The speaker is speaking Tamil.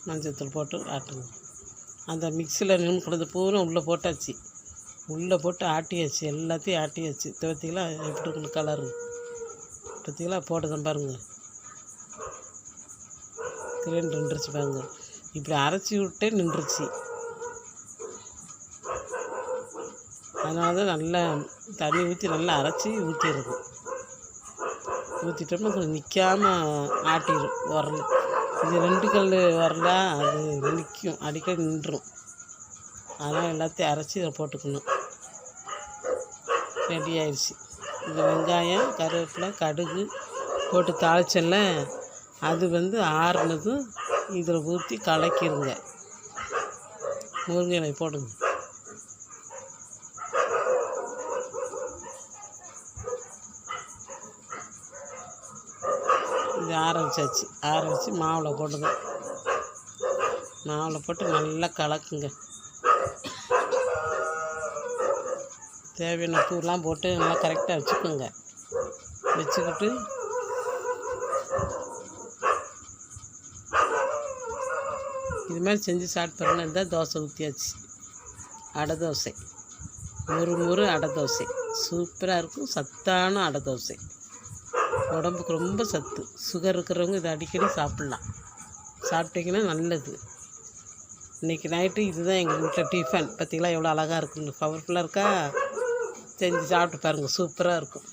மஞ்சத்தூள் போட்டு ஆட்டுங்க. அந்த மிக்சியில் கொண்டு பூரா உள்ளே போட்டாச்சு, உள்ளே போட்டு ஆட்டியாச்சு, எல்லாத்தையும் ஆட்டியாச்சு. பார்த்தீங்களா எப்படி இருக்குன்னு கலரு? பார்த்தீங்களா போட்டதான் பாருங்கள், கிரைண்ட் நின்றுச்சு பாருங்க. இப்படி அரைச்சி விட்டே நின்றுச்சு. அதனால தான் நல்லா தண்ணி ஊற்றி நல்லா அரைச்சி ஊற்றிடுது. ஊற்றிட்டோம்னா கொஞ்சம் நிற்காமல் ஆட்டிடும் உரல். இது 2 கல் உரலா, அது நிற்கும், அடிக்கடி நின்றுடும். அதனால் எல்லாத்தையும் அரைச்சி இதை போட்டுக்கணும். ரெடி ஆயிடுச்சு. இந்த வெங்காயம், கருவேப்பிலை, கடுகு போட்டு தாளிச்சல்ல, அது ஆறுனதும் இதில் ஊற்றி கலக்கிடுங்க. முருங்கை இலை போடுங்க. இது ஆற வச்சு மாவில் போடுங்க. மாவில் போட்டு நல்லா கலக்குங்க. தேவையான உப்புலாம் போட்டு நல்லா கரெக்டாக வச்சுக்கோங்க. வச்சுக்கிட்டு இது மாதிரி செஞ்சு சாப்பிட்றோன்னா இருந்தால் தோசை ஊற்றியாச்சு. அடை தோசை, முறு அடை தோசை சூப்பராக இருக்கும். சத்தான அடை தோசை, உடம்புக்கு ரொம்ப சத்து. சுகர் இருக்கிறவங்க இதை அடிக்கடி சாப்பிட்லாம். சாப்பிட்டிங்கன்னா நல்லது. இன்றைக்கி நைட்டு இதுதான் எங்கள் வீட்டில் டிஃபன். பார்த்திங்களா எவ்வளோ அழகாக இருக்குன்னு, பவர்ஃபுல்லாக இருக்கா? செஞ்சு சாப்பிட்டு பாருங்கள், சூப்பராக இருக்கும்.